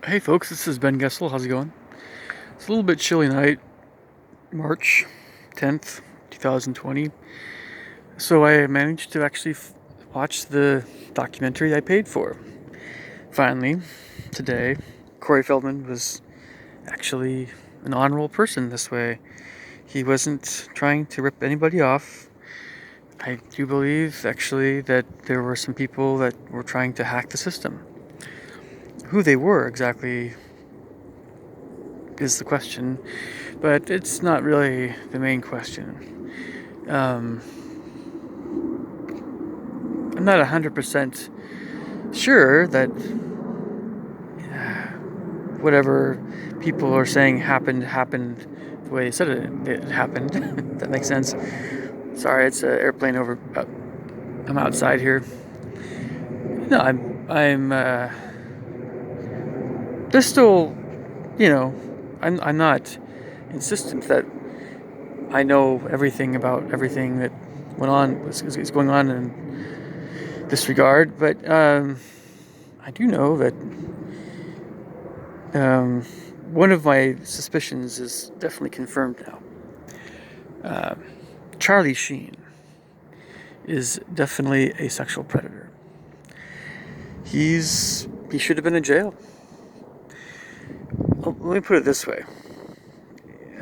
Hey folks, this is Ben Gessel. How's it going? It's a little bit chilly night, March 10th, 2020. So I managed to actually watch the documentary I paid for. Finally, today, Corey Feldman was actually an honorable person this way. He wasn't trying to rip anybody off. I do believe, actually, that there were some people that were trying to hack the system. Who they were exactly is the question, but it's not really the main question. Um, I'm not 100% sure that whatever people are saying happened the way they said it happened. If that makes sense. Sorry, it's an airplane over. I'm outside here. No, I'm. There's still, you know, I'm not insistent that I know everything about everything that went on is going on in this regard, but I do know that um, one of my suspicions is definitely confirmed now. Uh, Charlie Sheen is definitely a sexual predator. He should have been in jail. Well, let me put it this way: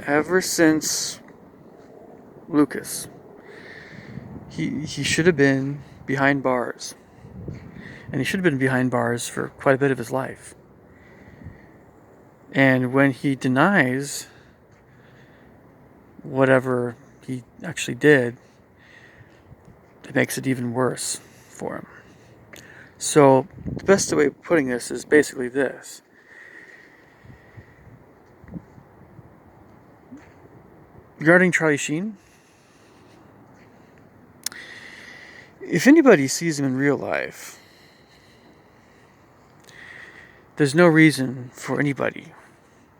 ever since Lucas, he should have been behind bars, and he should have been behind bars for quite a bit of his life. And when he denies whatever he actually did, it makes it even worse for him. So the best way of putting this is basically this. Regarding Charlie Sheen, if anybody sees him in real life, there's no reason for anybody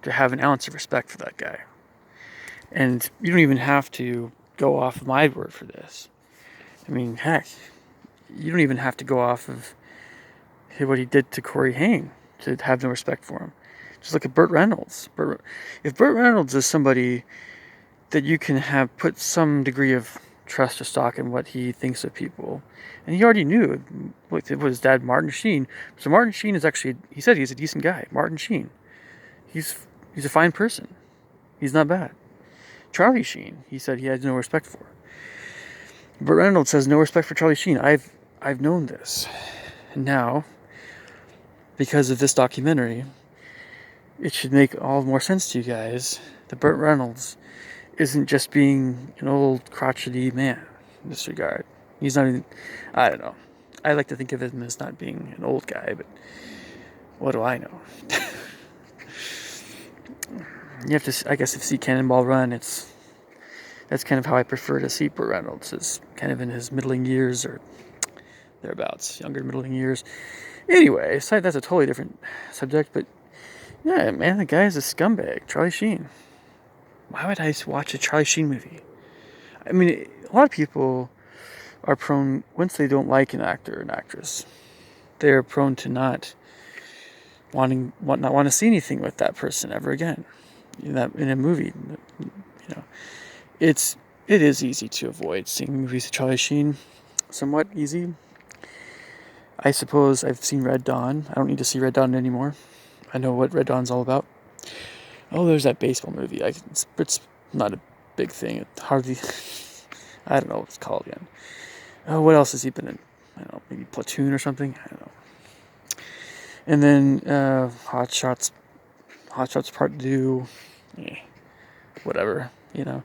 to have an ounce of respect for that guy. And you don't even have to go off of my word for this. I mean, heck, you don't even have to go off of what he did to Corey Haim to have no respect for him. Just look at Burt Reynolds. If Burt Reynolds is somebody that you can have put some degree of trust or stock in what he thinks of people, and he already knew with his dad Martin Sheen. So Martin Sheen is actually, he said he's a decent guy. Martin Sheen, he's a fine person. He's not bad. Charlie Sheen, he said he had no respect for. Burt Reynolds has no respect for Charlie Sheen. I've known this, and now because of this documentary, it should make all more sense to you guys that Burt Reynolds isn't just being an old crotchety man in this regard. He's not even, I don't know. I like to think of him as not being an old guy, but what do I know? You have to, I guess, if you see Cannonball Run, that's kind of how I prefer to see Burt Reynolds, is kind of in his middling years or thereabouts, younger middling years. Anyway, so that's a totally different subject, but yeah, man, the guy is a scumbag, Charlie Sheen. Why would I watch a Charlie Sheen movie? I mean, a lot of people are prone, once they don't like an actor or an actress, they're prone to not want to see anything with that person ever again. In a movie, you know, it is easy to avoid seeing movies of Charlie Sheen, somewhat easy. I suppose I've seen Red Dawn. I don't need to see Red Dawn anymore. I know what Red Dawn's all about. Oh, there's that baseball movie. It's not a big thing. It hardly, I don't know what it's called again. Oh, what else has he been in? I don't know, maybe Platoon or something. I don't know. And then Hot Shots Part 2. Whatever, you know.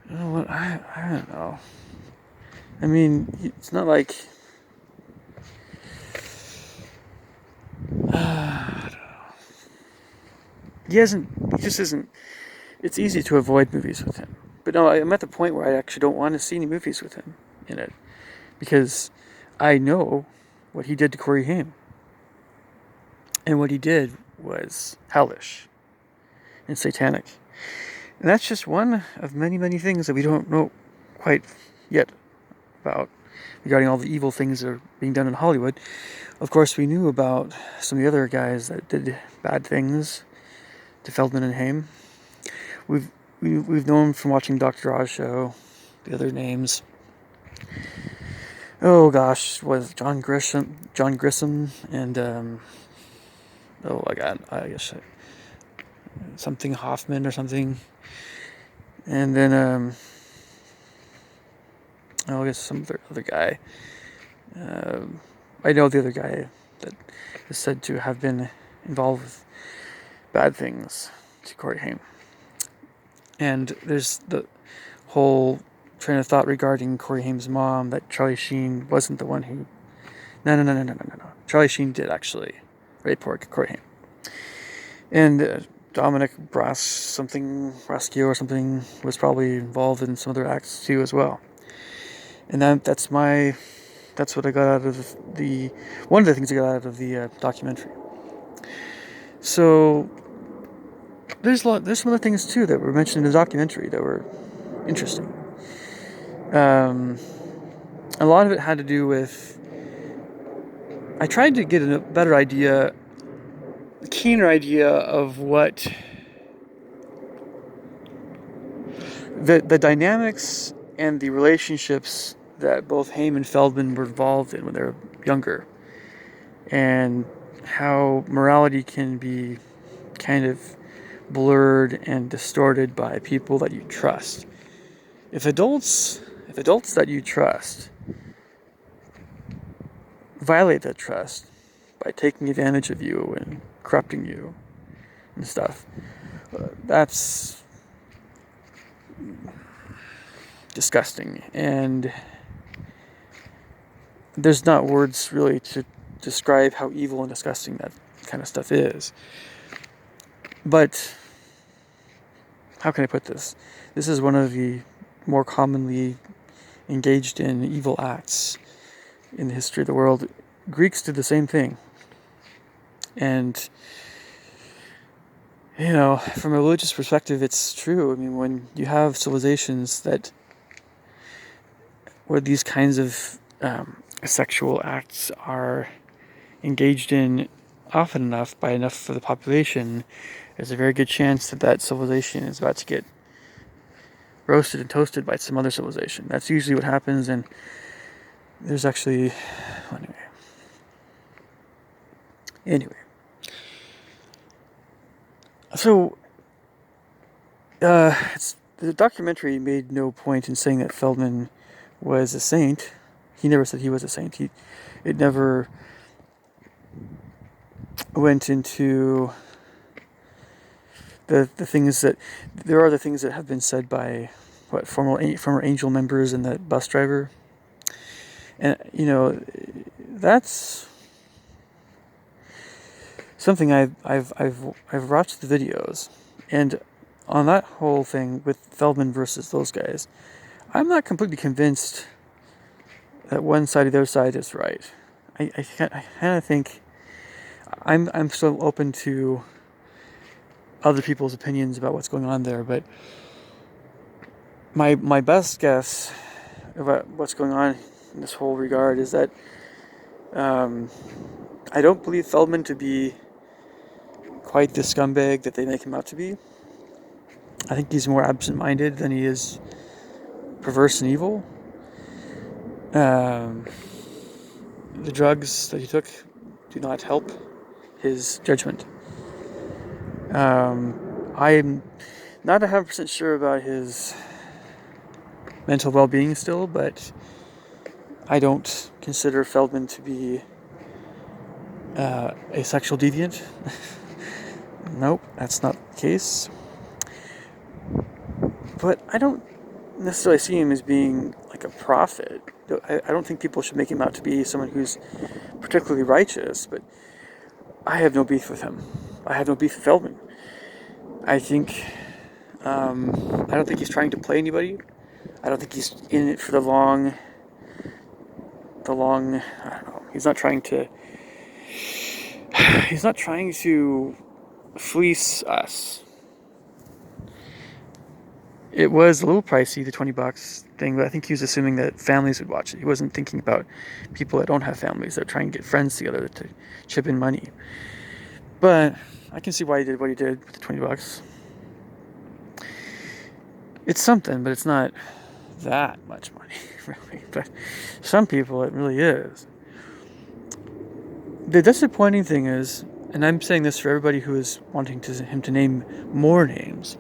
You know what? I don't know. I mean, it's not like. I don't know. He just isn't. It's easy to avoid movies with him. But no, I'm at the point where I actually don't want to see any movies with him in it. Because I know what he did to Corey Haim. And what he did was hellish and satanic. And that's just one of many, many things that we don't know quite yet about. regarding all the evil things that are being done in Hollywood. Of course, we knew about some of the other guys that did bad things to Feldman and Haim. We've known from watching Dr. Oz show, the other names. Oh gosh, was John Grissom, and oh my God, I guess something Hoffman or something, and then I guess some other guy. I know the other guy that is said to have been involved with bad things to Corey Haim. And there's the whole train of thought regarding Corey Haim's mom that Charlie Sheen wasn't the one who. No. Charlie Sheen did actually rape Corey Haim. And Dominic Brascio or something was probably involved in some other acts too as well. And that's what I got out of one of the things I got out of the documentary. So there's some other things too that were mentioned in the documentary that were interesting. A lot of it had to do with. I tried to get a better idea, a keener idea of what the dynamics and the relationships that both Haim and Feldman were involved in when they were younger, and how morality can be kind of blurred and distorted by people that you trust. If adults that you trust violate that trust by taking advantage of you and corrupting you and stuff, that's disgusting. And there's not words really to describe how evil and disgusting that kind of stuff is. But how can I put this? This is one of the more commonly engaged in evil acts in the history of the world. Greeks did the same thing. And, from a religious perspective, it's true. I mean, when you have civilizations where these kinds of sexual acts are engaged in often enough by enough of the population, there's a very good chance that civilization is about to get roasted and toasted by some other civilization. That's usually what happens, and there's actually... Anyway. So, the documentary made no point in saying that Feldman was a saint. He never said he was a saint. It never went into the things that... There are the things that have been said by former Angel members and that bus driver. And, that's something I've watched the videos, and on that whole thing with Feldman versus those guys, I'm not completely convinced that one side or the other side is right. I kind of think I'm still open to other people's opinions about what's going on there, but my best guess about what's going on in this whole regard is that I don't believe Feldman to be quite the scumbag that they make him out to be. I think he's more absent-minded than he is perverse and evil. The drugs that he took do not help his judgment. I'm not 100% sure about his mental well-being still, but I don't consider Feldman to be a sexual deviant. Nope, that's not the case. But I don't necessarily see him as being like a prophet. I don't think people should make him out to be someone who's particularly righteous, but I have no beef with him. I have no beef with Feldman. I don't think he's trying to play anybody. I don't think he's in it for the long, I don't know. He's not trying to fleece us. It was a little pricey, the $20 thing, but I think he was assuming that families would watch it. He wasn't thinking about people that don't have families that try and get friends together to chip in money. But I can see why he did what he did with the $20. It's something, but it's not that much money, really. But some people, it really is. The disappointing thing is, and I'm saying this for everybody who is wanting him to name more names,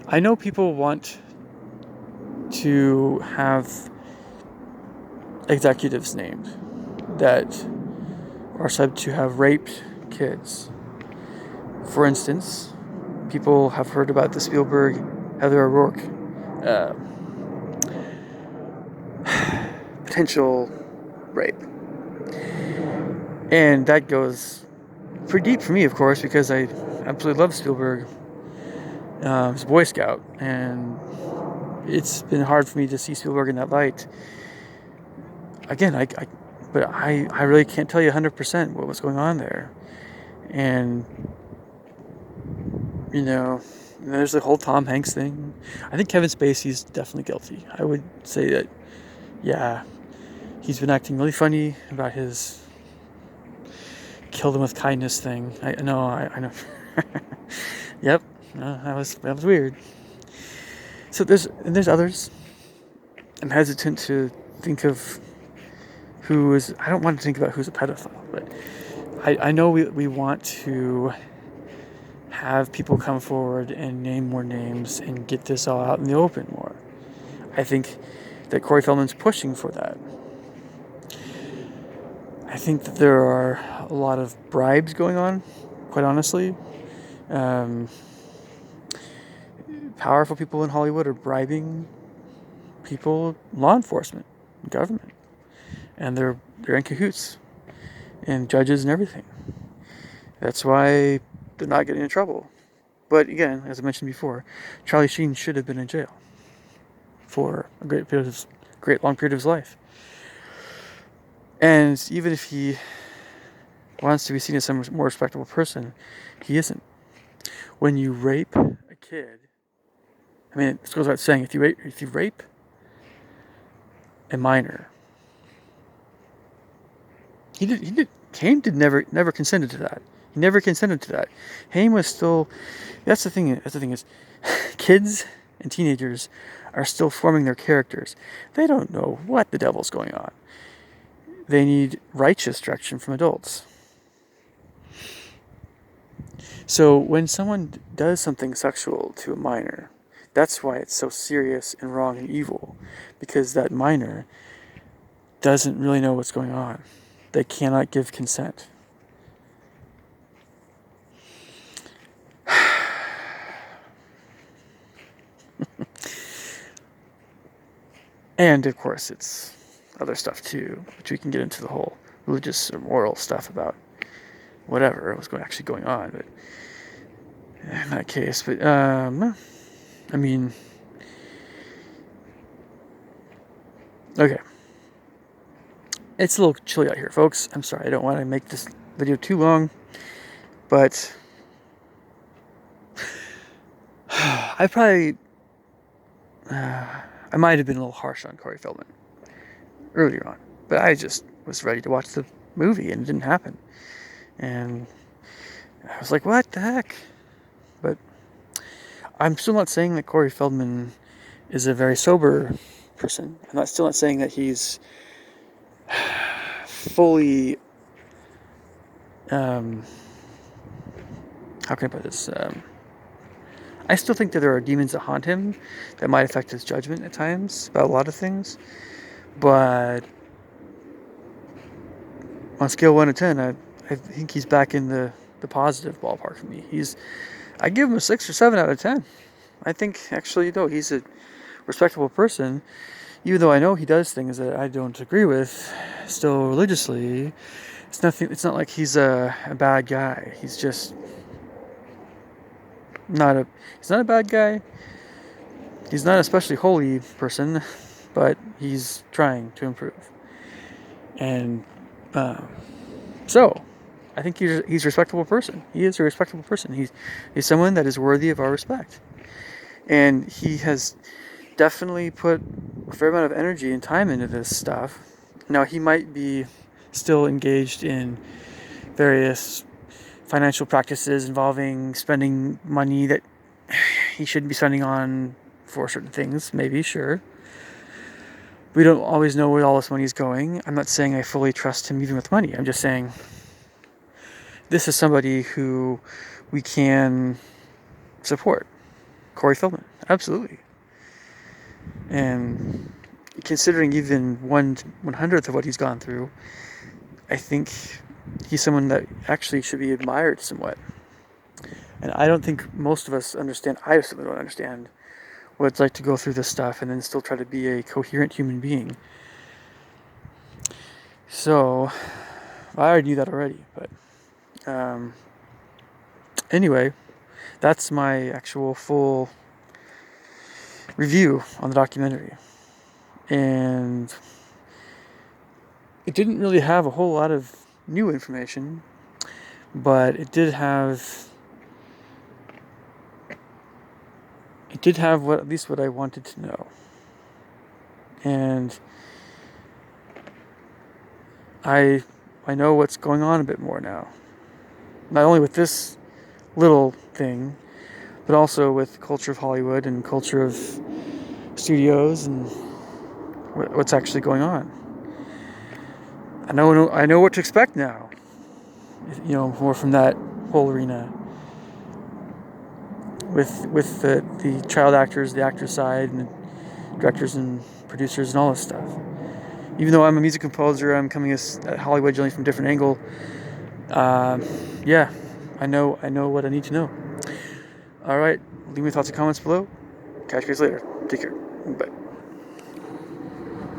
I know people want to have executives named that are said to have raped kids. For instance, people have heard about the Spielberg Heather O'Rourke potential rape. And that goes pretty deep for me, of course, because I absolutely love Spielberg. He's a Boy Scout, and it's been hard for me to see Spielberg in that light. Again, but I really can't tell you 100% what was going on there. And, there's the whole Tom Hanks thing. I think Kevin Spacey's definitely guilty. I would say that, yeah, he's been acting really funny about his kill them with kindness thing. I know. Yep, that was weird. So there's others. I'm hesitant to think of who is. I don't want to think about who's a pedophile, but I know we want to have people come forward and name more names and get this all out in the open more. I think that Corey Feldman's pushing for that. I think that there are a lot of bribes going on, quite honestly. Powerful people in Hollywood are bribing people, law enforcement, government, and they're in cahoots, and judges and everything. That's why they're not getting in trouble. But again, as I mentioned before, Charlie Sheen should have been in jail for a great long period of his life. And even if he wants to be seen as some more respectable person, he isn't. When you rape a kid, I mean, it goes without saying, if you rape a minor, Haim never consented to that. He never consented to that. Haim was still. That's the thing is, kids and teenagers are still forming their characters. They don't know what the devil's going on. They need righteous direction from adults. So when someone does something sexual to a minor, that's why it's so serious and wrong and evil, because that minor doesn't really know what's going on. They cannot give consent. And of course, it's other stuff too, which we can get into the whole religious or moral stuff about whatever was actually going on. But in that case, I mean, okay. It's a little chilly out here, folks. I'm sorry, I don't want to make this video too long, but I might have been a little harsh on Corey Feldman earlier on, but I just was ready to watch the movie and it didn't happen. And I was like, what the heck? But I'm still not saying that Corey Feldman is a very sober person. I'm still not saying that he's fully, how can I put this? I still think that there are demons that haunt him that might affect his judgment at times about a lot of things. But on scale 1 to 10, I think he's back in the positive ballpark for me. I give him a 6 or 7 out of 10. I think actually, though, he's a respectable person, even though I know he does things that I don't agree with. Still, religiously, it's not like he's a bad guy. He's just he's not a bad guy. He's not an especially holy person, but he's trying to improve. And so I think he's a respectable person. He is a respectable person. He's someone that is worthy of our respect. And he has definitely put a fair amount of energy and time into this stuff. Now, he might be still engaged in various financial practices involving spending money that he shouldn't be spending on for certain things, maybe, sure. We don't always know where all this money is going. I'm not saying I fully trust him even with money. I'm just saying this is somebody who we can support. Corey Feldman, absolutely. And considering even 1/100th of what he's gone through, I think he's someone that actually should be admired somewhat. And I don't think most of us understand, I certainly don't understand what it's like to go through this stuff and then still try to be a coherent human being. So, I already knew that already, but anyway, that's my actual full review on the documentary. And it didn't really have a whole lot of new information, but it did have what, at least what I wanted to know. And I know what's going on a bit more now. Not only with this little thing, but also with culture of Hollywood and culture of studios and what's actually going on. I know what to expect now. More from that whole arena with the child actors, the actor side, and the directors and producers and all this stuff. Even though I'm a music composer, I'm coming at Hollywood generally from a different angle. Yeah, I know what I need to know. All right, leave me thoughts and comments below. Catch you guys later. Take care. Bye.